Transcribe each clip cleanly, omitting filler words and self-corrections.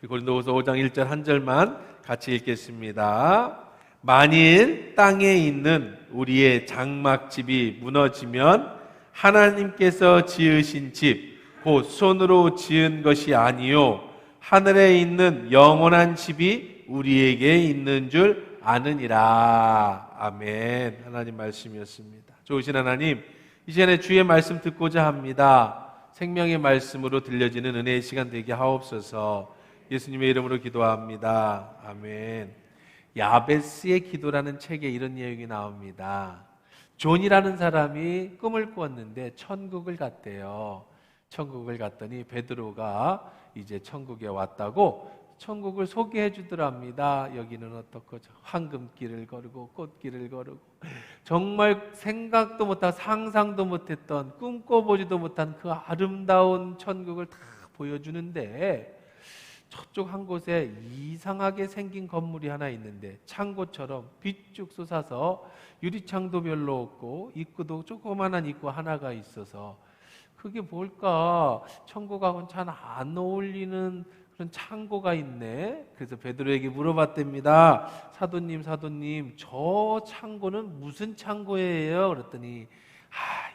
고린도후서 5장 1절 한 절만 같이 읽겠습니다. 만일 땅에 있는 우리의 장막집이 무너지면 하나님께서 지으신 집, 곧 손으로 지은 것이 아니요 하늘에 있는 영원한 집이 우리에게 있는 줄 아느니라. 아멘. 하나님 말씀이었습니다. 좋으신 하나님, 이 시간에 주의 말씀 듣고자 합니다. 생명의 말씀으로 들려지는 은혜의 시간 되게 하옵소서. 예수님의 이름으로 기도합니다. 아멘. 야베스의 기도라는 책에 이런 내용이 나옵니다. 존이라는 사람이 꿈을 꾸었는데 천국을 갔대요. 천국을 갔더니 베드로가 이제 천국에 왔다고 천국을 소개해 주더랍니다. 여기는 어떻고 황금길을 거르고 꽃길을 거르고 정말 생각도 못하고 상상도 못했던 꿈꿔보지도 못한 그 아름다운 천국을 다 보여주는데 저쪽 한 곳에 이상하게 생긴 건물이 하나 있는데 창고처럼 빛 쭉 솟아서 유리창도 별로 없고 입구도 조그만한 입구 하나가 있어서 그게 뭘까? 천국하고는 잘 안 어울리는 그런 창고가 있네. 그래서 베드로에게 물어봤답니다. 사도님, 저 창고는 무슨 창고예요? 그랬더니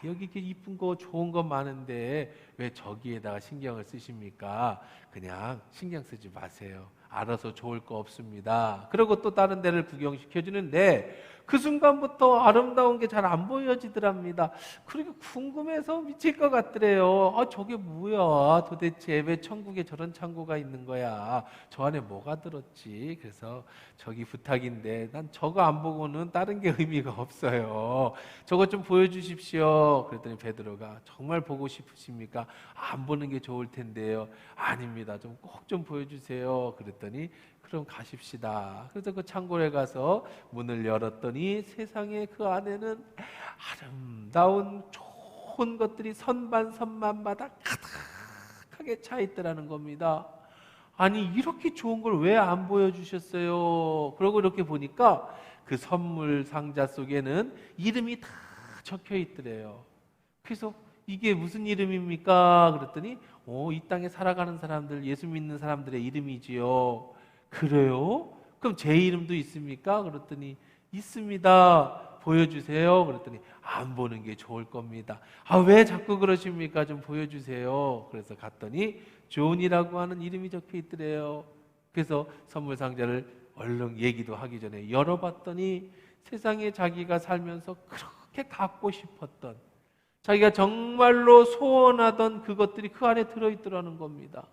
여기 이렇게 이쁜 거 좋은 거 많은데 왜 저기에다가 신경을 쓰십니까? 그냥 신경 쓰지 마세요. 알아서 좋을 거 없습니다. 그리고 또 다른 데를 구경시켜 주는데 그 순간부터 아름다운 게 잘 안 보여지더랍니다. 그리고 궁금해서 미칠 것 같더래요. 저게 뭐야? 도대체 왜 천국에 저런 창고가 있는 거야? 저 안에 뭐가 들었지? 그래서 저기 부탁인데 난 저거 안 보고는 다른 게 의미가 없어요. 저거 좀 보여주십시오. 그랬더니 베드로가 정말 보고 싶으십니까? 안 보는 게 좋을 텐데요. 아닙니다. 좀 꼭 좀 보여주세요. 그랬더니 그럼 가십시다. 그래서 그 창고에 가서 문을 열었더니 세상에 그 안에는 아름다운 좋은 것들이 선반마다 가득하게 차 있더라는 겁니다. 아니 이렇게 좋은 걸 왜 안 보여주셨어요? 그러고 이렇게 보니까 그 선물 상자 속에는 이름이 다 적혀 있더래요. 그래서 이게 무슨 이름입니까? 그랬더니 이 땅에 살아가는 사람들, 예수 믿는 사람들의 이름이지요. 그래요? 그럼 제 이름도 있습니까? 그랬더니 있습니다. 보여주세요. 그랬더니 안 보는 게 좋을 겁니다. 왜 자꾸 그러십니까? 좀 보여주세요. 그래서 갔더니 존이라고 하는 이름이 적혀 있더래요. 그래서 선물 상자를 얼른 얘기도 하기 전에 열어봤더니 세상에 자기가 살면서 그렇게 갖고 싶었던 자기가 정말로 소원하던 그것들이 그 안에 들어있더라는 겁니다.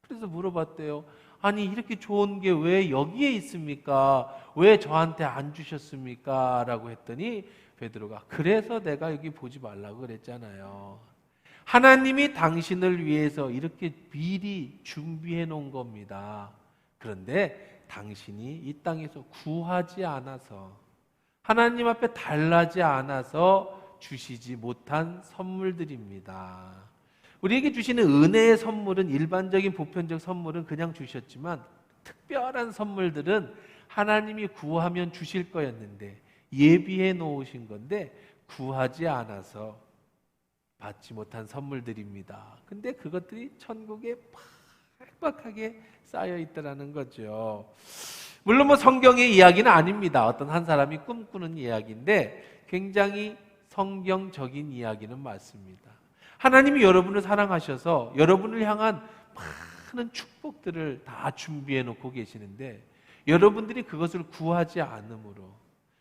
그래서 물어봤대요. 아니 이렇게 좋은 게 왜 여기에 있습니까? 왜 저한테 안 주셨습니까? 라고 했더니 베드로가 그래서 내가 여기 보지 말라고 그랬잖아요. 하나님이 당신을 위해서 이렇게 미리 준비해 놓은 겁니다. 그런데 당신이 이 땅에서 구하지 않아서 하나님 앞에 달라지 않아서 주시지 못한 선물들입니다. 우리에게 주시는 은혜의 선물은 일반적인 보편적 선물은 그냥 주셨지만 특별한 선물들은 하나님이 구하면 주실 거였는데 예비해 놓으신 건데 구하지 않아서 받지 못한 선물들입니다. 근데 그것들이 천국에 팍팍하게 쌓여 있다는 거죠. 물론 성경의 이야기는 아닙니다. 어떤 한 사람이 꿈꾸는 이야기인데 굉장히 성경적인 이야기는 맞습니다. 하나님이 여러분을 사랑하셔서 여러분을 향한 많은 축복들을 다 준비해 놓고 계시는데 여러분들이 그것을 구하지 않으므로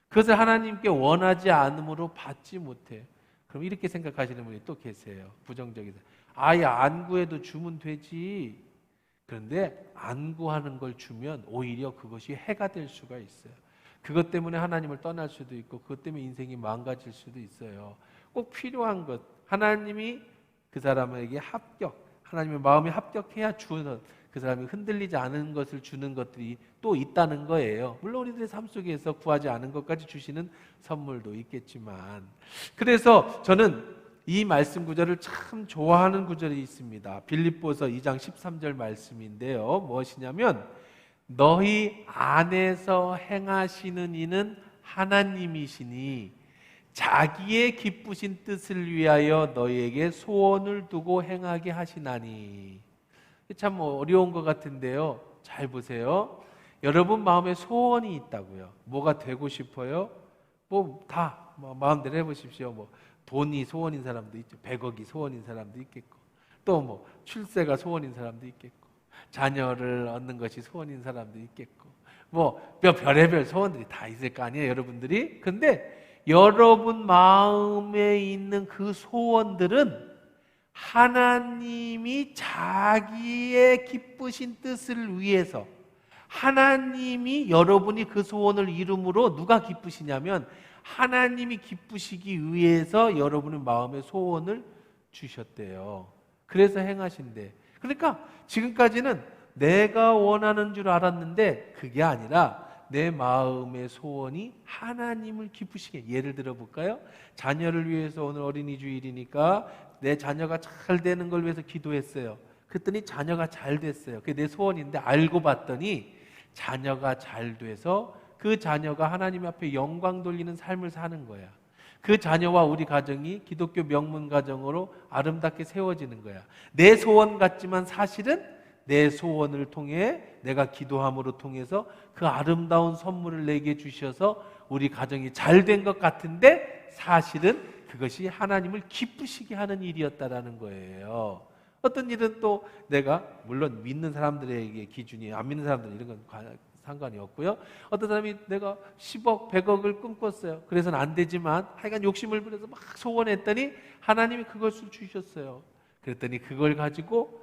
그것을 하나님께 원하지 않으므로 받지 못해. 그럼 이렇게 생각하시는 분이 또 계세요. 부정적이다. 아예 안 구해도 주면 되지. 그런데 안 구하는 걸 주면 오히려 그것이 해가 될 수가 있어요. 그것 때문에 하나님을 떠날 수도 있고 그것 때문에 인생이 망가질 수도 있어요. 꼭 필요한 것, 하나님이 그 사람에게 하나님의 마음에 합격해야 주는 그 사람이 흔들리지 않은 것을 주는 것들이 또 있다는 거예요. 물론 우리들의 삶 속에서 구하지 않은 것까지 주시는 선물도 있겠지만 그래서 저는 이 말씀 구절을 참 좋아하는 구절이 있습니다. 빌립보서 2장 13절 말씀인데요. 무엇이냐면 너희 안에서 행하시는 이는 하나님이시니 자기의 기쁘신 뜻을 위하여 너희에게 소원을 두고 행하게 하시나니. 참 어려운 것 같은데요. 잘 보세요. 여러분 마음에 소원이 있다고요. 뭐가 되고 싶어요? 다 마음대로 해보십시오. 돈이 소원인 사람도 있죠. 100억이 소원인 사람도 있겠고, 또 출세가 소원인 사람도 있겠고, 자녀를 얻는 것이 소원인 사람도 있겠고, 별의별 소원들이 다 있을 거 아니에요, 여러분들이. 근데 여러분 마음에 있는 그 소원들은 하나님이 자기의 기쁘신 뜻을 위해서, 하나님이 여러분이 그 소원을 이름으로 누가 기쁘시냐면 하나님이 기쁘시기 위해서 여러분의 마음에 소원을 주셨대요. 그래서 행하신대. 그러니까 지금까지는 내가 원하는 줄 알았는데 그게 아니라 내 마음의 소원이 하나님을 기쁘시게. 예를 들어 볼까요? 자녀를 위해서 오늘 어린이 주일이니까 내 자녀가 잘 되는 걸 위해서 기도했어요. 그랬더니 자녀가 잘 됐어요. 그게 내 소원인데 알고 봤더니 자녀가 잘 돼서 그 자녀가 하나님 앞에 영광 돌리는 삶을 사는 거야. 그 자녀와 우리 가정이 기독교 명문 가정으로 아름답게 세워지는 거야. 내 소원 같지만 사실은 내 소원을 통해 내가 기도함으로 통해서 그 아름다운 선물을 내게 주셔서 우리 가정이 잘 된 것 같은데 사실은 그것이 하나님을 기쁘시게 하는 일이었다라는 거예요. 어떤 일은 또 내가 물론 믿는 사람들에게 기준이, 안 믿는 사람들은 이런 건 상관이 없고요. 어떤 사람이 내가 10억, 100억을 꿈꿨어요. 그래서는 안 되지만 하여간 욕심을 부려서 막 소원했더니 하나님이 그것을 주셨어요. 그랬더니 그걸 가지고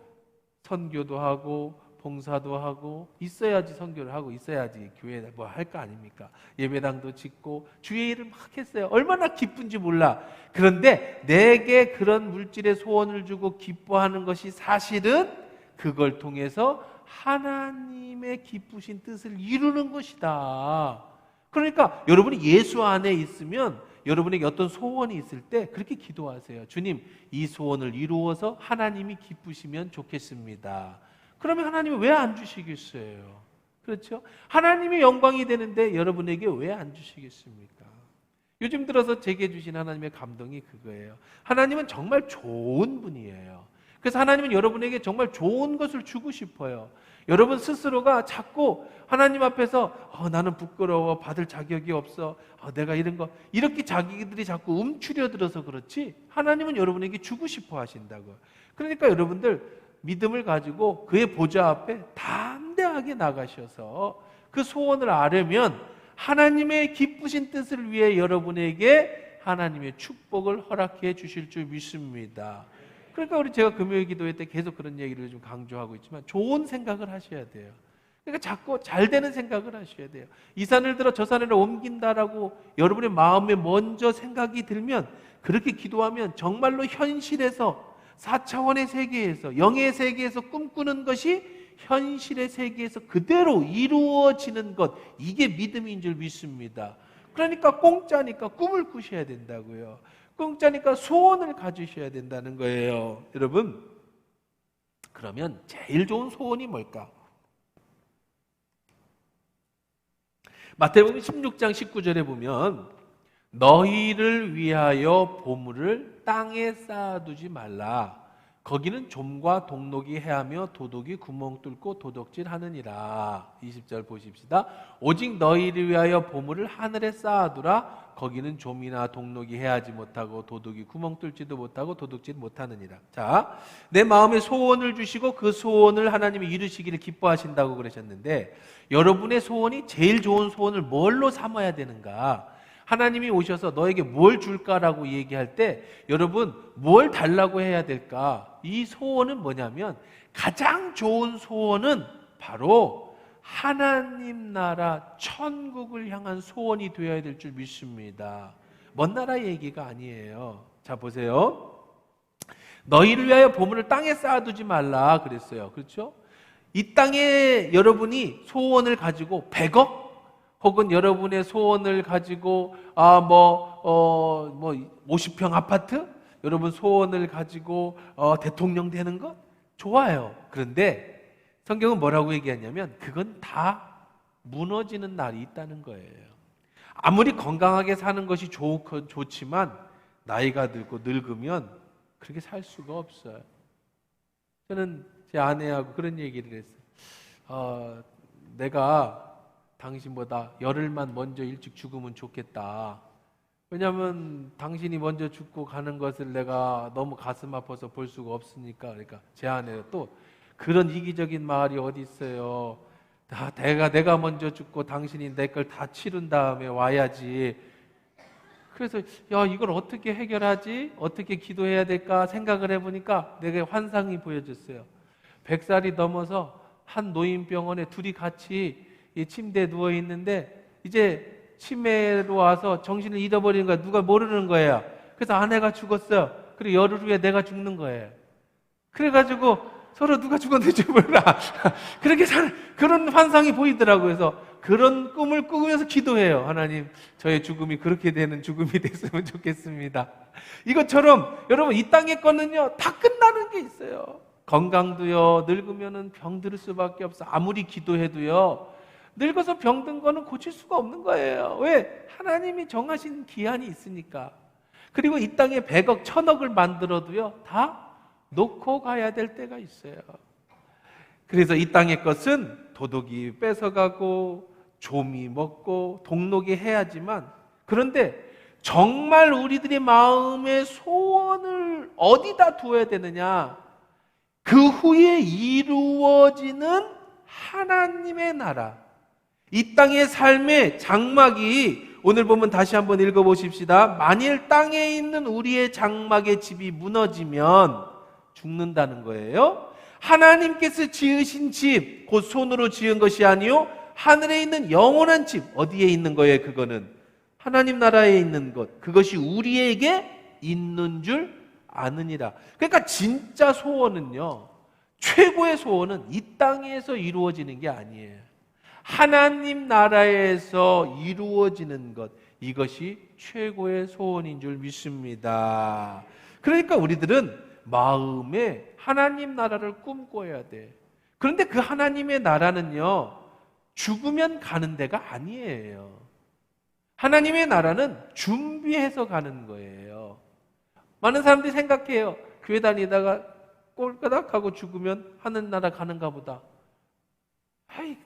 선교도 하고 봉사도 하고 있어야지, 선교를 하고 있어야지 교회에 할 거 아닙니까? 예배당도 짓고 주의 일을 막 했어요. 얼마나 기쁜지 몰라. 그런데 내게 그런 물질의 소원을 주고 기뻐하는 것이 사실은 그걸 통해서 하나님의 기쁘신 뜻을 이루는 것이다. 그러니까 여러분이 예수 안에 있으면 여러분에게 어떤 소원이 있을 때 그렇게 기도하세요. 주님, 이 소원을 이루어서 하나님이 기쁘시면 좋겠습니다. 그러면 하나님이 왜 안 주시겠어요? 그렇죠? 하나님이 영광이 되는데 여러분에게 왜 안 주시겠습니까? 요즘 들어서 제게 주신 하나님의 감동이 그거예요. 하나님은 정말 좋은 분이에요. 그래서 하나님은 여러분에게 정말 좋은 것을 주고 싶어요. 여러분 스스로가 자꾸 하나님 앞에서 나는 부끄러워, 받을 자격이 없어, 내가 이런 거, 이렇게 자기들이 자꾸 움츠려들어서 그렇지 하나님은 여러분에게 주고 싶어 하신다고요. 그러니까 여러분들 믿음을 가지고 그의 보좌 앞에 담대하게 나가셔서 그 소원을 아뢰면 하나님의 기쁘신 뜻을 위해 여러분에게 하나님의 축복을 허락해 주실 줄 믿습니다. 그러니까 제가 금요일 기도회 때 계속 그런 얘기를 좀 강조하고 있지만 좋은 생각을 하셔야 돼요. 그러니까 자꾸 잘 되는 생각을 하셔야 돼요. 이 산을 들어 저 산으로 옮긴다라고 여러분의 마음에 먼저 생각이 들면, 그렇게 기도하면 정말로 현실에서 4차원의 세계에서, 영의 세계에서 꿈꾸는 것이 현실의 세계에서 그대로 이루어지는 것, 이게 믿음인 줄 믿습니다. 그러니까 공짜니까 꿈을 꾸셔야 된다고요. 공짜니까 소원을 가지셔야 된다는 거예요. 여러분, 그러면 제일 좋은 소원이 뭘까? 마태복음 16장 19절에 보면 너희를 위하여 보물을 땅에 쌓아두지 말라. 거기는 좀과 동록이 해하며 도둑이 구멍 뚫고 도둑질하느니라. 20절 보십시다. 오직 너희를 위하여 보물을 하늘에 쌓아두라. 거기는 좀이나 동록이 해하지 못하고 도둑이 구멍 뚫지도 못하고 도둑질 못하느니라. 자, 내 마음에 소원을 주시고 그 소원을 하나님이 이루시기를 기뻐하신다고 그러셨는데, 여러분의 소원이 제일 좋은 소원을 뭘로 삼아야 되는가? 하나님이 오셔서 너에게 뭘 줄까라고 얘기할 때 여러분 뭘 달라고 해야 될까? 이 소원은 뭐냐면, 가장 좋은 소원은 바로 하나님 나라 천국을 향한 소원이 되어야 될 줄 믿습니다. 먼 나라 얘기가 아니에요. 자, 보세요. 너희를 위하여 보물을 땅에 쌓아두지 말라 그랬어요. 그렇죠? 이 땅에 여러분이 소원을 가지고 100억? 혹은 여러분의 소원을 가지고 50평 아파트? 여러분 소원을 가지고 대통령 되는 것? 좋아요. 그런데 성경은 뭐라고 얘기하냐면 그건 다 무너지는 날이 있다는 거예요. 아무리 건강하게 사는 것이 좋지만 나이가 들고 늙으면 그렇게 살 수가 없어요. 저는 제 아내하고 그런 얘기를 했어요. 내가 당신보다 열흘만 먼저 일찍 죽으면 좋겠다. 왜냐하면 당신이 먼저 죽고 가는 것을 내가 너무 가슴 아파서 볼 수가 없으니까. 그러니까 제 아내가 또 그런 이기적인 말이 어디 있어요. 내가 먼저 죽고 당신이 내 걸 다 치른 다음에 와야지. 그래서 이걸 어떻게 해결하지? 어떻게 기도해야 될까 생각을 해보니까 내게 환상이 보여졌어요. 100살이 넘어서 한 노인병원에 둘이 같이 이 침대에 누워 있는데 이제 치매로 와서 정신을 잃어버리는 거야. 누가 모르는 거예요. 그래서 아내가 죽었어요. 그리고 열흘 후에 내가 죽는 거예요. 그래가지고 서로 누가 죽었는지 몰라. 그런 환상이 보이더라고요. 그래서 그런 꿈을 꾸면서 기도해요. 하나님, 저의 죽음이 그렇게 되는 죽음이 됐으면 좋겠습니다. 이것처럼 여러분 이 땅의 거는요 다 끝나는 게 있어요. 건강도요, 늙으면은 병들 수밖에 없어. 아무리 기도해도요, 늙어서 병든 거는 고칠 수가 없는 거예요. 왜? 하나님이 정하신 기한이 있으니까. 그리고 이 땅에 100억, 1000억을 만들어도요, 다 놓고 가야 될 때가 있어요. 그래서 이 땅의 것은 도둑이 뺏어가고, 좀이 먹고, 동록이 해야지만, 그런데 정말 우리들의 마음의 소원을 어디다 두어야 되느냐? 그 후에 이루어지는 하나님의 나라, 이 땅의 삶의 장막이 오늘 보면 다시 한번 읽어보십시다. 만일 땅에 있는 우리의 장막의 집이 무너지면 죽는다는 거예요. 하나님께서 지으신 집, 곧 손으로 지은 것이 아니요 하늘에 있는 영원한 집, 어디에 있는 거예요? 그거는 하나님 나라에 있는 것, 그것이 우리에게 있는 줄 아느니라. 그러니까 진짜 소원은요, 최고의 소원은 이 땅에서 이루어지는 게 아니에요. 하나님 나라에서 이루어지는 것, 이것이 최고의 소원인 줄 믿습니다. 그러니까 우리들은 마음에 하나님 나라를 꿈꿔야 돼. 그런데 그 하나님의 나라는요, 죽으면 가는 데가 아니에요. 하나님의 나라는 준비해서 가는 거예요. 많은 사람들이 생각해요. 교회 다니다가 꼴까닥하고 죽으면 하늘나라 가는가 보다.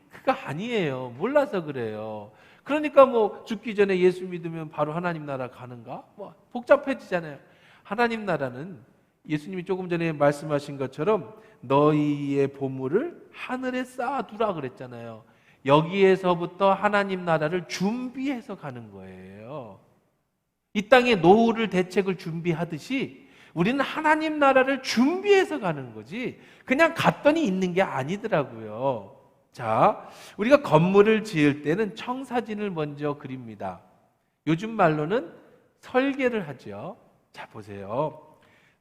그거 아니에요. 몰라서 그래요. 그러니까 죽기 전에 예수 믿으면 바로 하나님 나라 가는가? 복잡해지잖아요. 하나님 나라는 예수님이 조금 전에 말씀하신 것처럼 너희의 보물을 하늘에 쌓아두라 그랬잖아요. 여기에서부터 하나님 나라를 준비해서 가는 거예요. 이 땅에 노후를 대책을 준비하듯이 우리는 하나님 나라를 준비해서 가는 거지 그냥 갔더니 있는 게 아니더라고요. 자, 우리가 건물을 지을 때는 청사진을 먼저 그립니다. 요즘 말로는 설계를 하죠. 자, 보세요.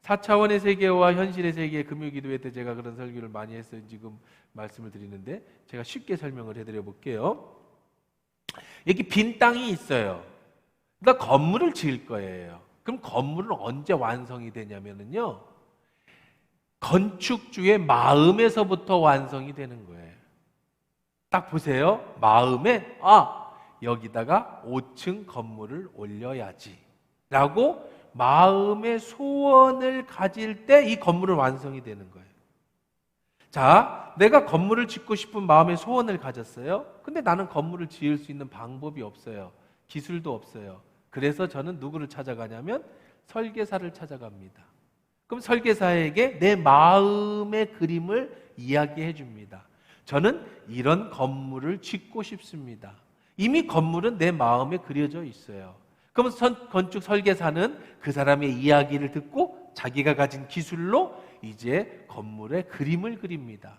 4차원의 세계와 현실의 세계 금요기도회 때 제가 그런 설교를 많이 했어요. 지금 말씀을 드리는데 제가 쉽게 설명을 해드려 볼게요. 여기 빈 땅이 있어요. 그러니까 건물을 지을 거예요. 그럼 건물은 언제 완성이 되냐면요, 건축주의 마음에서부터 완성이 되는 거예요. 딱 보세요. 마음에 여기다가 5층 건물을 올려야지 라고 마음의 소원을 가질 때 이 건물은 완성이 되는 거예요. 자, 내가 건물을 짓고 싶은 마음의 소원을 가졌어요. 근데 나는 건물을 지을 수 있는 방법이 없어요. 기술도 없어요. 그래서 저는 누구를 찾아가냐면 설계사를 찾아갑니다. 그럼 설계사에게 내 마음의 그림을 이야기해 줍니다. 저는 이런 건물을 짓고 싶습니다. 이미 건물은 내 마음에 그려져 있어요. 그럼 건축 설계사는 그 사람의 이야기를 듣고 자기가 가진 기술로 이제 건물의 그림을 그립니다.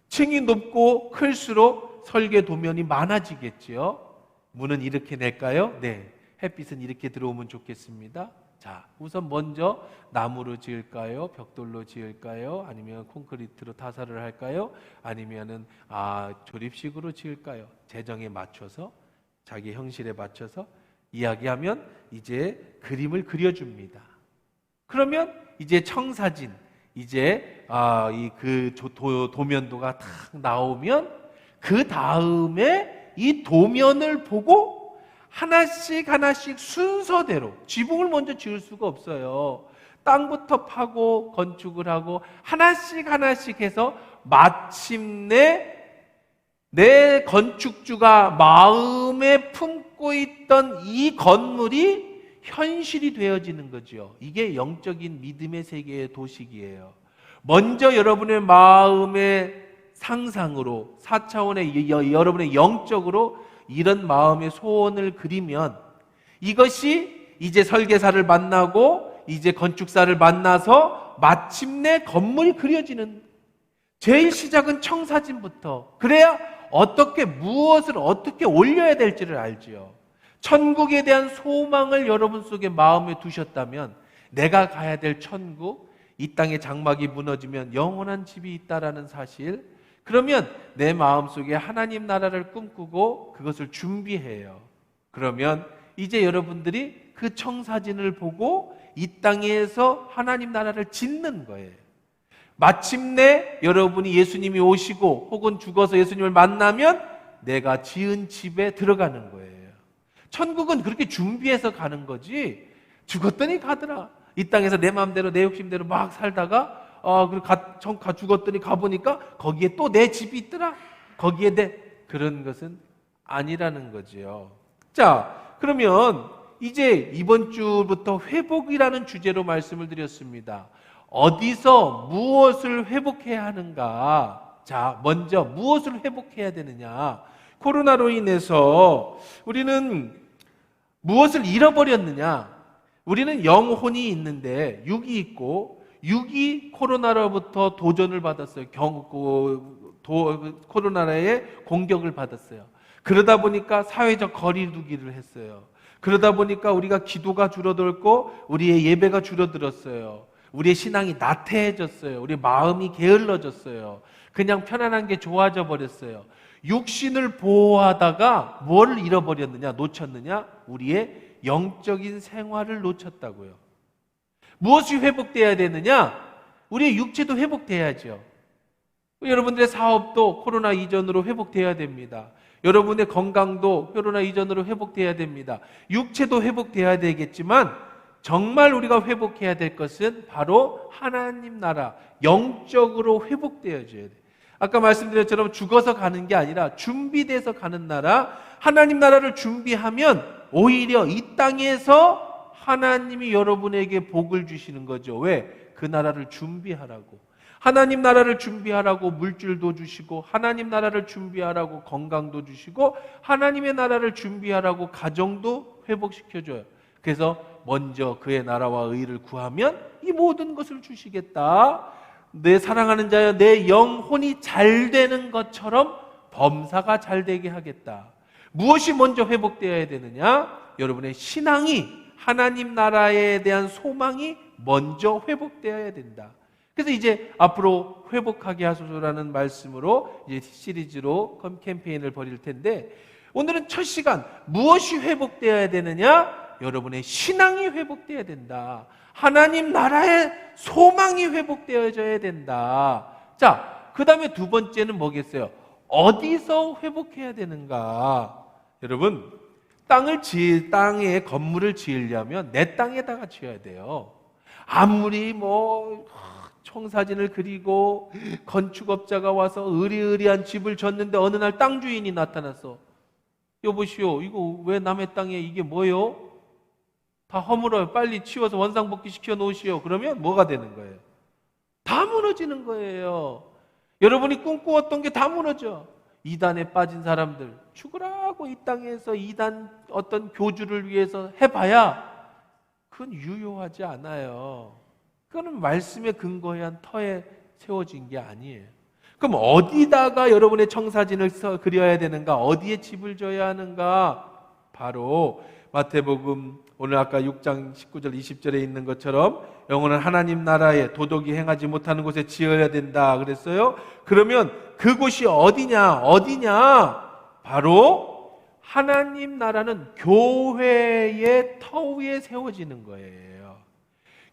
층이 높고 클수록 설계 도면이 많아지겠죠. 문은 이렇게 낼까요? 네. 햇빛은 이렇게 들어오면 좋겠습니다. 자, 우선 먼저 나무로 지을까요? 벽돌로 지을까요? 아니면 콘크리트로 타설을 할까요? 아니면은 조립식으로 지을까요? 재정에 맞춰서, 자기 형실에 맞춰서 이야기하면 이제 그림을 그려줍니다. 그러면 이제 청사진, 이제 그 도면도가 탁 나오면 그 다음에 이 도면을 보고 하나씩 하나씩 순서대로, 지붕을 먼저 지을 수가 없어요. 땅부터 파고 건축을 하고 하나씩 하나씩 해서 마침내 내 건축주가 마음에 품고 있던 이 건물이 현실이 되어지는 거죠. 이게 영적인 믿음의 세계의 도식이에요. 먼저 여러분의 마음의 상상으로 4차원의 여러분의 영적으로 이런 마음의 소원을 그리면 이것이 이제 설계사를 만나고 이제 건축사를 만나서 마침내 건물이 그려지는, 제일 시작은 청사진부터, 그래야 무엇을 어떻게 올려야 될지를 알지요. 천국에 대한 소망을 여러분 속에 마음에 두셨다면 내가 가야 될 천국, 이 땅의 장막이 무너지면 영원한 집이 있다라는 사실, 그러면 내 마음속에 하나님 나라를 꿈꾸고 그것을 준비해요. 그러면 이제 여러분들이 그 청사진을 보고 이 땅에서 하나님 나라를 짓는 거예요. 마침내 여러분이 예수님이 오시고 혹은 죽어서 예수님을 만나면 내가 지은 집에 들어가는 거예요. 천국은 그렇게 준비해서 가는 거지 죽었더니 가더라, 이 땅에서 내 마음대로 내 욕심대로 막 살다가 죽었더니 가보니까 거기에 또 내 집이 있더라, 거기에 그런 것은 아니라는 거지요. 자, 그러면 이제 이번 주부터 회복이라는 주제로 말씀을 드렸습니다. 어디서 무엇을 회복해야 하는가? 자, 먼저 무엇을 회복해야 되느냐? 코로나로 인해서 우리는 무엇을 잃어버렸느냐? 우리는 영혼이 있는데 육이 있고, 육이 코로나로부터 도전을 받았어요. 코로나의 공격을 받았어요. 그러다 보니까 사회적 거리두기를 했어요. 그러다 보니까 우리가 기도가 줄어들고 우리의 예배가 줄어들었어요. 우리의 신앙이 나태해졌어요. 우리 마음이 게을러졌어요. 그냥 편안한 게 좋아져 버렸어요. 육신을 보호하다가 뭘 잃어버렸느냐, 놓쳤느냐? 우리의 영적인 생활을 놓쳤다고요. 무엇이 회복돼야 되느냐? 우리의 육체도 회복돼야죠. 여러분들의 사업도 코로나 이전으로 회복돼야 됩니다. 여러분의 건강도 코로나 이전으로 회복돼야 됩니다. 육체도 회복돼야 되겠지만 정말 우리가 회복해야 될 것은 바로 하나님 나라, 영적으로 회복되어져야 돼요. 아까 말씀드린 것처럼 죽어서 가는 게 아니라 준비돼서 가는 나라, 하나님 나라를 준비하면 오히려 이 땅에서 하나님이 여러분에게 복을 주시는 거죠. 왜? 그 나라를 준비하라고. 하나님 나라를 준비하라고 물질도 주시고, 하나님 나라를 준비하라고 건강도 주시고, 하나님의 나라를 준비하라고 가정도 회복시켜줘요. 그래서 먼저 그의 나라와 의를 구하면 이 모든 것을 주시겠다. 내 사랑하는 자여, 내 영혼이 잘 되는 것처럼 범사가 잘 되게 하겠다. 무엇이 먼저 회복되어야 되느냐? 여러분의 신앙이, 하나님 나라에 대한 소망이 먼저 회복되어야 된다. 그래서 이제 앞으로 회복하게 하소서라는 말씀으로 이제 시리즈로 캠페인을 벌일 텐데, 오늘은 첫 시간 무엇이 회복되어야 되느냐? 여러분의 신앙이 회복되어야 된다. 하나님 나라의 소망이 회복되어져야 된다. 자, 그 다음에 두 번째는 뭐겠어요? 어디서 회복해야 되는가? 여러분, 땅에 건물을 지으려면 내 땅에다가 지어야 돼요. 아무리 청사진을 그리고 건축업자가 와서 의리의리한 집을 졌는데 어느 날 땅 주인이 나타났어. 여보시오, 이거 왜 남의 땅에 이게 뭐요? 다 허물어요. 빨리 치워서 원상복귀 시켜 놓으시오. 그러면 뭐가 되는 거예요? 다 무너지는 거예요. 여러분이 꿈꾸었던 게 다 무너져. 이단에 빠진 사람들, 죽으라고 이 땅에서 이단 어떤 교주를 위해서 해봐야 그건 유효하지 않아요. 그거는 말씀에 근거한 터에 세워진 게 아니에요. 그럼 어디다가 여러분의 청사진을 그려야 되는가? 어디에 집을 져야 하는가? 바로 마태복음 오늘 아까 6장 19절 20절에 있는 것처럼 영혼은 하나님 나라에 도덕이 행하지 못하는 곳에 지어야 된다 그랬어요. 그러면 그곳이 어디냐? 바로 하나님 나라는 교회의 터 위에 세워지는 거예요.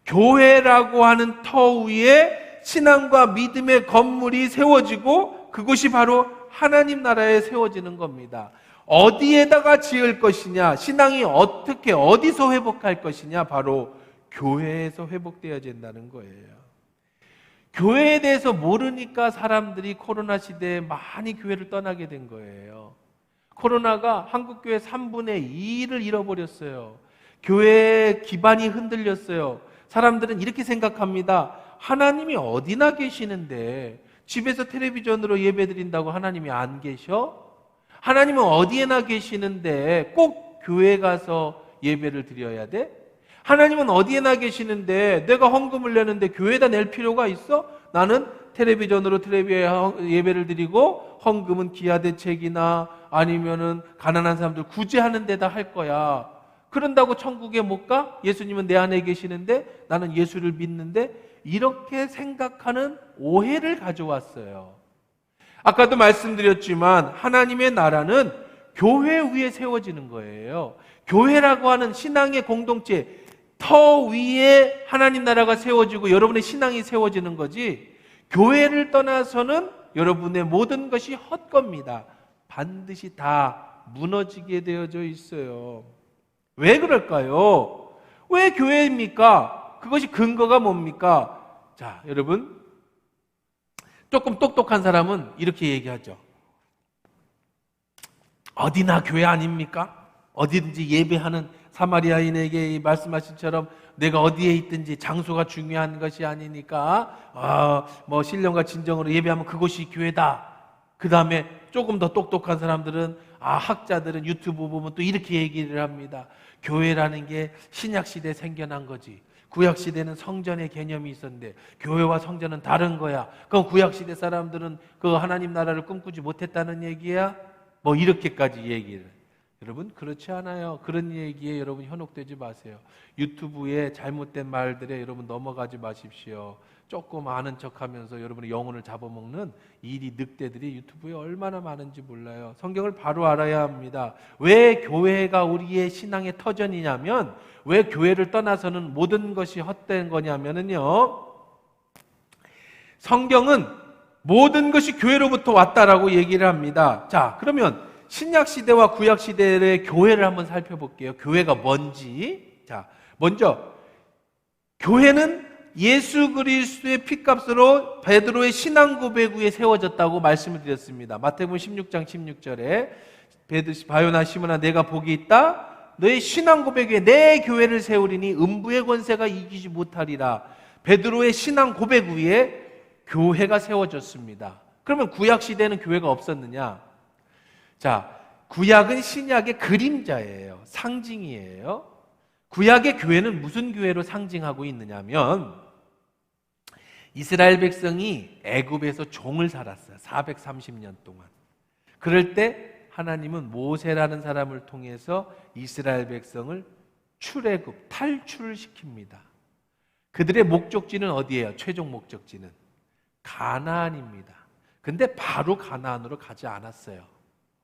교회라고 하는 터 위에 신앙과 믿음의 건물이 세워지고 그곳이 바로 하나님 나라에 세워지는 겁니다. 어디에다가 지을 것이냐, 신앙이 어디서 회복할 것이냐, 바로 교회에서 회복되어야 된다는 거예요. 교회에 대해서 모르니까 사람들이 코로나 시대에 많이 교회를 떠나게 된 거예요. 코로나가 한국교회 3분의 2를 잃어버렸어요. 교회의 기반이 흔들렸어요. 사람들은 이렇게 생각합니다. 하나님이 어디나 계시는데 집에서 텔레비전으로 예배드린다고 하나님이 안 계셔? 하나님은 어디에나 계시는데 꼭 교회 가서 예배를 드려야 돼? 하나님은 어디에나 계시는데 내가 헌금을 내는데 교회에다 낼 필요가 있어? 나는 텔레비전으로 예배를 드리고 헌금은 기아대책이나 아니면은 가난한 사람들 구제하는 데다 할 거야. 그런다고 천국에 못 가? 예수님은 내 안에 계시는데 나는 예수를 믿는데 이렇게 생각하는 오해를 가져왔어요. 아까도 말씀드렸지만 하나님의 나라는 교회 위에 세워지는 거예요. 교회라고 하는 신앙의 공동체, 터 위에 하나님 나라가 세워지고 여러분의 신앙이 세워지는 거지, 교회를 떠나서는 여러분의 모든 것이 헛겁니다. 반드시 다 무너지게 되어져 있어요. 왜 그럴까요? 왜 교회입니까? 그것이 근거가 뭡니까? 자, 여러분, 조금 똑똑한 사람은 이렇게 얘기하죠. 어디나 교회 아닙니까? 어디든지 예배하는 사마리아인에게 말씀하신처럼 내가 어디에 있든지 장소가 중요한 것이 아니니까 뭐 신령과 진정으로 예배하면 그곳이 교회다. 그 다음에 조금 더 똑똑한 사람들은 학자들은 유튜브 보면 또 이렇게 얘기를 합니다. 교회라는 게 신약시대에 생겨난 거지. 구약시대는 성전의 개념이 있었는데 교회와 성전은 다른 거야. 그럼 구약시대 사람들은 그 하나님 나라를 꿈꾸지 못했다는 얘기야? 뭐 이렇게까지 얘기를. 여러분, 그렇지 않아요. 그런 얘기에 여러분 현혹되지 마세요. 유튜브에 잘못된 말들에 여러분 넘어가지 마십시오. 조금 아는 척하면서 여러분의 영혼을 잡아먹는 일이 늑대들이 유튜브에 얼마나 많은지 몰라요. 성경을 바로 알아야 합니다. 왜 교회가 우리의 신앙의 터전이냐면, 왜 교회를 떠나서는 모든 것이 헛된 거냐면요, 성경은 모든 것이 교회로부터 왔다라고 얘기를 합니다. 자, 그러면 신약시대와 구약시대의 교회를 한번 살펴볼게요. 교회가 뭔지. 자, 먼저 교회는 예수 그리스도의 피값으로 베드로의 신앙 고백 위에 세워졌다고 말씀을 드렸습니다. 마태복음 16장 16절에 바요나 시므나 내가 복이 있다. 너의 신앙 고백 위에 내 교회를 세우리니 음부의 권세가 이기지 못하리라. 베드로의 신앙 고백 위에 교회가 세워졌습니다. 그러면 구약시대에는 교회가 없었느냐? 자, 구약은 신약의 그림자예요. 상징이에요. 구약의 교회는 무슨 교회로 상징하고 있느냐면, 이스라엘 백성이 애굽에서 종을 살았어요. 430년 동안. 그럴 때 하나님은 모세라는 사람을 통해서 이스라엘 백성을 출애굽, 탈출을 시킵니다. 그들의 목적지는 어디예요? 최종 목적지는 가나안입니다. 근데 바로 가나안으로 가지 않았어요.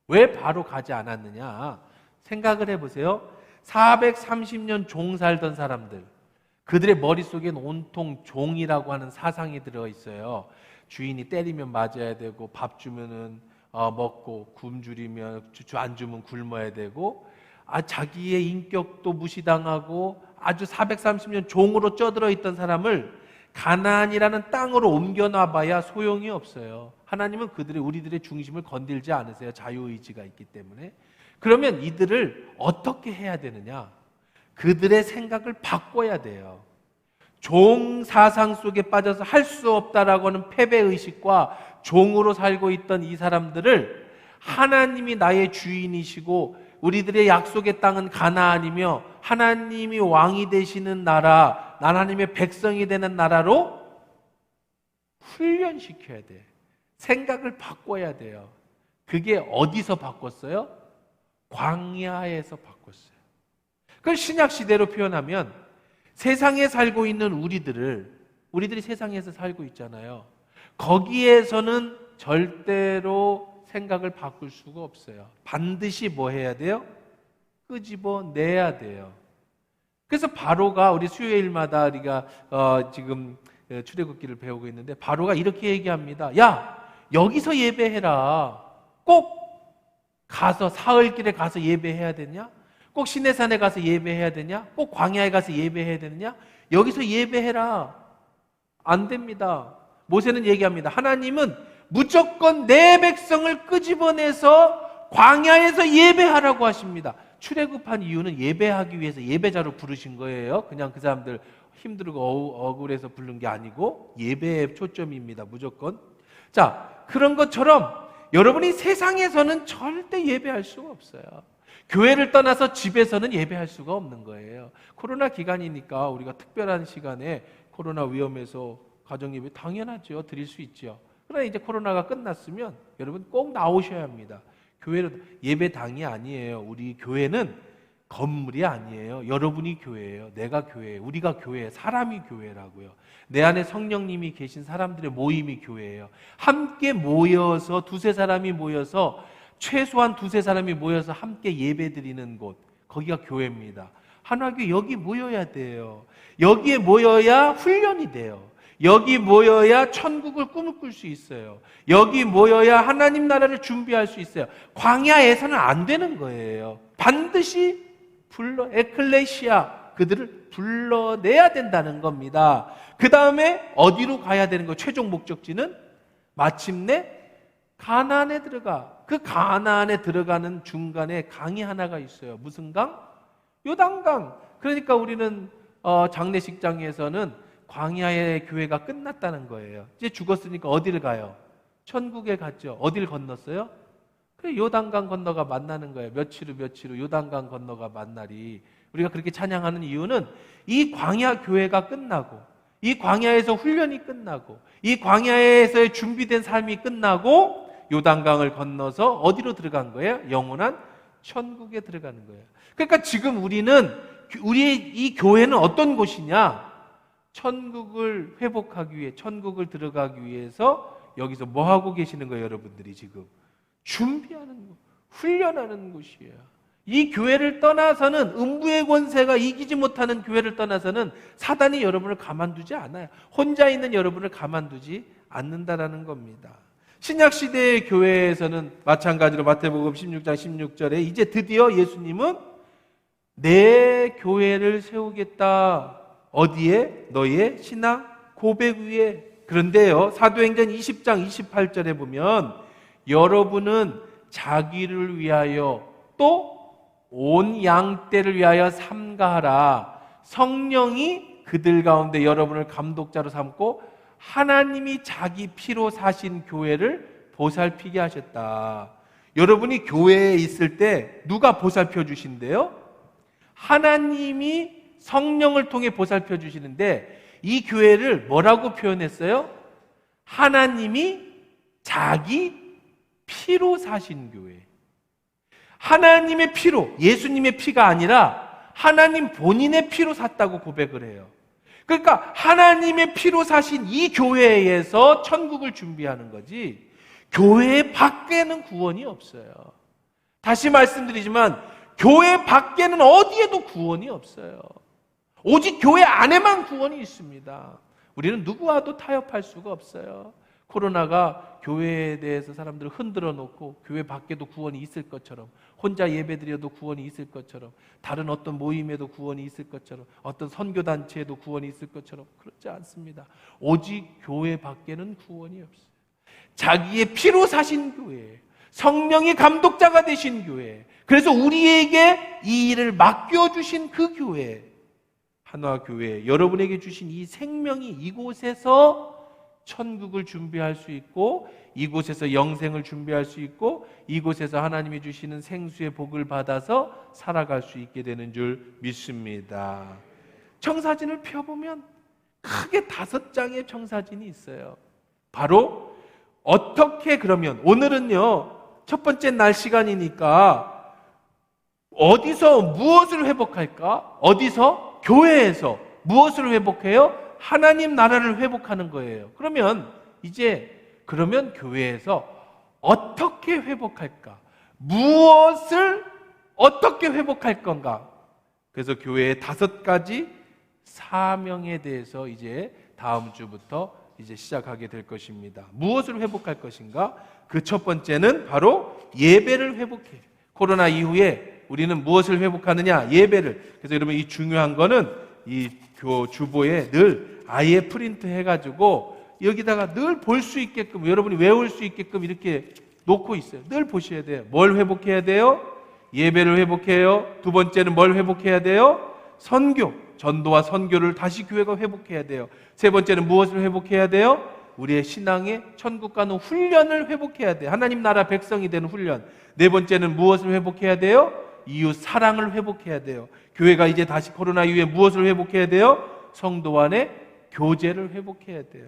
왜 바로 가지 않았느냐? 생각을 해보세요. 430년 종 살던 사람들, 그들의 머릿속엔 온통 종이라고 하는 사상이 들어있어요. 주인이 때리면 맞아야 되고, 밥 주면은 먹고, 굶주리면 안 주면 굶어야 되고, 자기의 인격도 무시당하고 아주 430년 종으로 쪄들어 있던 사람을 가나안이라는 땅으로 옮겨놔봐야 소용이 없어요. 하나님은 우리들의 중심을 건들지 않으세요. 자유의지가 있기 때문에. 그러면 이들을 어떻게 해야 되느냐? 그들의 생각을 바꿔야 돼요. 종 사상 속에 빠져서 할 수 없다라고 하는 패배의식과 종으로 살고 있던 이 사람들을 하나님이 나의 주인이시고 우리들의 약속의 땅은 가나안이며 하나님이 왕이 되시는 나라, 하나님의 백성이 되는 나라로 훈련시켜야 돼. 생각을 바꿔야 돼요. 그게 어디서 바꿨어요? 광야에서 바꿨어요. 그걸 신약시대로 표현하면 세상에 살고 있는 우리들이 세상에서 살고 있잖아요. 거기에서는 절대로 생각을 바꿀 수가 없어요. 반드시 뭐 해야 돼요? 끄집어내야 돼요. 그래서 바로가 우리 수요일마다 우리가 지금 출애굽기를 배우고 있는데 바로가 이렇게 얘기합니다. 야, 여기서 예배해라. 꼭 가서 사흘길에 가서 예배해야 되냐? 꼭 시내산에 가서 예배해야 되냐? 꼭 광야에 가서 예배해야 되느냐? 여기서 예배해라. 안 됩니다. 모세는 얘기합니다. 하나님은 무조건 내 백성을 끄집어내서 광야에서 예배하라고 하십니다. 출애굽한 이유는 예배하기 위해서 예배자로 부르신 거예요. 그냥 그 사람들 힘들고 억울해서 부른 게 아니고 예배의 초점입니다. 무조건. 자, 그런 것처럼 여러분이 세상에서는 절대 예배할 수가 없어요. 교회를 떠나서 집에서는 예배할 수가 없는 거예요. 코로나 기간이니까 우리가 특별한 시간에 코로나 위험해서 가정예배 당연하죠. 드릴 수 있죠. 그러나 이제 코로나가 끝났으면 여러분 꼭 나오셔야 합니다. 교회는 예배당이 아니에요. 우리 교회는 건물이 아니에요. 여러분이 교회예요. 내가 교회예요. 우리가 교회예요. 사람이 교회라고요. 내 안에 성령님이 계신 사람들의 모임이 교회예요. 함께 모여서 두세 사람이 모여서 최소한 두세 사람이 모여서 함께 예배드리는 곳, 거기가 교회입니다. 한화교회 여기 모여야 돼요. 여기에 모여야 훈련이 돼요. 여기 모여야 천국을 꿈을 꿀 수 있어요. 여기 모여야 하나님 나라를 준비할 수 있어요. 광야에서는 안 되는 거예요. 반드시 에클레시아, 그들을 불러내야 된다는 겁니다. 그 다음에 어디로 가야 되는 거예요? 최종 목적지는 마침내 가나안에 들어가. 그 가나안에 들어가는 중간에 강이 하나가 있어요. 무슨 강? 요단강. 그러니까 우리는 장례식장에서는 광야의 교회가 끝났다는 거예요. 이제 죽었으니까 어디를 가요? 천국에 갔죠. 어디를 건넜어요? 그 요단강 건너가 만나는 거예요. 며칠 후 요단강 건너가 만나리. 우리가 그렇게 찬양하는 이유는 이 광야 교회가 끝나고, 이 광야에서 훈련이 끝나고, 이 광야에서의 준비된 삶이 끝나고 요단강을 건너서 어디로 들어간 거예요? 영원한 천국에 들어가는 거예요. 그러니까 지금 우리의 이 교회는 어떤 곳이냐? 천국을 회복하기 위해, 천국을 들어가기 위해서 여기서 뭐 하고 계시는 거예요, 여러분들이 지금? 준비하는 곳, 훈련하는 곳이에요. 이 교회를 떠나서는, 음부의 권세가 이기지 못하는 교회를 떠나서는 사단이 여러분을 가만두지 않아요. 혼자 있는 여러분을 가만두지 않는다라는 겁니다. 신약시대의 교회에서는 마찬가지로 마태복음 16장 16절에 이제 드디어 예수님은 내 교회를 세우겠다. 어디에? 너의 신앙 고백 위에. 그런데요, 사도행전 20장 28절에 보면 여러분은 자기를 위하여 또 온 양떼를 위하여 삼가하라. 성령이 그들 가운데 여러분을 감독자로 삼고 하나님이 자기 피로 사신 교회를 보살피게 하셨다. 여러분이 교회에 있을 때 누가 보살펴 주신대요? 하나님이 성령을 통해 보살펴 주시는데 이 교회를 뭐라고 표현했어요? 하나님이 자기 피로 사신 교회. 하나님의 피로, 예수님의 피가 아니라 하나님 본인의 피로 샀다고 고백을 해요. 그러니까 하나님의 피로 사신 이 교회에서 천국을 준비하는 거지, 교회 밖에는 구원이 없어요. 다시 말씀드리지만 교회 밖에는 어디에도 구원이 없어요. 오직 교회 안에만 구원이 있습니다. 우리는 누구와도 타협할 수가 없어요. 코로나가 교회에 대해서 사람들을 흔들어 놓고 교회 밖에도 구원이 있을 것처럼, 혼자 예배드려도 구원이 있을 것처럼, 다른 어떤 모임에도 구원이 있을 것처럼, 어떤 선교단체에도 구원이 있을 것처럼, 그렇지 않습니다. 오직 교회 밖에는 구원이 없어요. 자기의 피로 사신 교회, 성령이 감독자가 되신 교회, 그래서 우리에게 이 일을 맡겨주신 그 교회, 한화교회, 여러분에게 주신 이 생명이 이곳에서 천국을 준비할 수 있고, 이곳에서 영생을 준비할 수 있고, 이곳에서 하나님이 주시는 생수의 복을 받아서 살아갈 수 있게 되는 줄 믿습니다. 청사진을 펴보면 크게 5장의 청사진이 있어요. 바로 어떻게, 그러면 오늘은요 첫 번째 날 시간이니까 어디서 무엇을 회복할까? 어디서? 교회에서 무엇을 회복해요? 하나님 나라를 회복하는 거예요. 그러면 교회에서 어떻게 회복할까? 무엇을 어떻게 회복할 건가? 그래서 교회의 5가지 사명에 대해서 이제 다음 주부터 이제 시작하게 될 것입니다. 무엇을 회복할 것인가? 그 첫 번째는 바로 예배를 회복해요. 코로나 이후에 우리는 무엇을 회복하느냐? 예배를. 그래서 여러분, 이 중요한 거는 이 주보에 늘 아예 프린트 해가지고 여기다가 늘 볼 수 있게끔, 여러분이 외울 수 있게끔 이렇게 놓고 있어요. 늘 보셔야 돼요. 뭘 회복해야 돼요? 예배를 회복해요. 두 번째는 뭘 회복해야 돼요? 선교, 전도와 선교를 다시 교회가 회복해야 돼요. 세 번째는 무엇을 회복해야 돼요? 우리의 신앙의 천국 가는 훈련을 회복해야 돼요. 하나님 나라 백성이 되는 훈련. 네 번째는 무엇을 회복해야 돼요? 이웃 사랑을 회복해야 돼요. 교회가 이제 다시 코로나 이후에 무엇을 회복해야 돼요? 성도 안에 교제를 회복해야 돼요.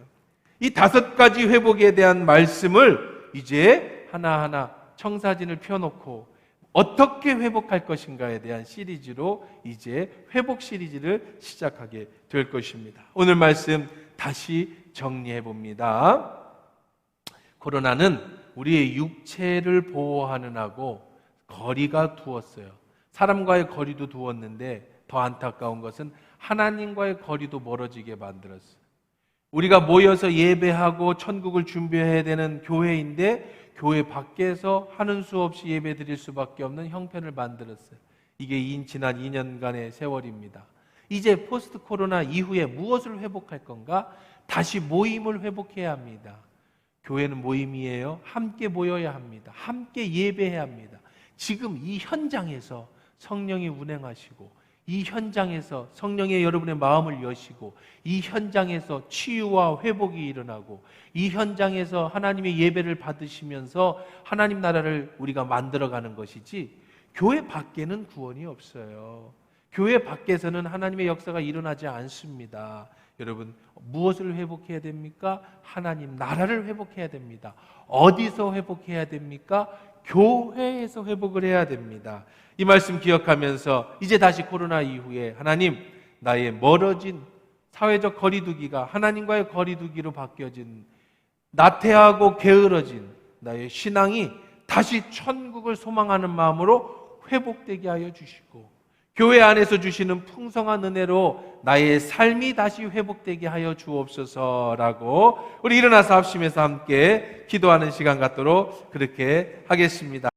이 5가지 회복에 대한 말씀을 이제 하나하나 청사진을 펴놓고 어떻게 회복할 것인가에 대한 시리즈로 이제 회복 시리즈를 시작하게 될 것입니다. 오늘 말씀 다시 정리해 봅니다. 코로나는 우리의 육체를 보호하는 하고 거리가 두었어요. 사람과의 거리도 두었는데 더 안타까운 것은 하나님과의 거리도 멀어지게 만들었어요. 우리가 모여서 예배하고 천국을 준비해야 되는 교회인데 교회 밖에서 하는 수 없이 예배 드릴 수밖에 없는 형편을 만들었어요. 이게 지난 2년간의 세월입니다. 이제 포스트 코로나 이후에 무엇을 회복할 건가? 다시 모임을 회복해야 합니다. 교회는 모임이에요. 함께 모여야 합니다. 함께 예배해야 합니다. 지금 이 현장에서 성령이 운행하시고 이 현장에서 성령의 여러분의 마음을 여시고 이 현장에서 치유와 회복이 일어나고 이 현장에서 하나님의 예배를 받으시면서 하나님 나라를 우리가 만들어가는 것이지 교회 밖에는 구원이 없어요. 교회 밖에서는 하나님의 역사가 일어나지 않습니다. 여러분 무엇을 회복해야 됩니까? 하나님 나라를 회복해야 됩니다. 어디서 회복해야 됩니까? 교회에서 회복을 해야 됩니다. 이 말씀 기억하면서 이제 다시 코로나 이후에 하나님 나의 멀어진 사회적 거리두기가 하나님과의 거리두기로 바뀌어진 나태하고 게으러진 나의 신앙이 다시 천국을 소망하는 마음으로 회복되게 하여 주시고 교회 안에서 주시는 풍성한 은혜로 나의 삶이 다시 회복되게 하여 주옵소서라고 우리 일어나서 합심해서 함께 기도하는 시간 갖도록 그렇게 하겠습니다.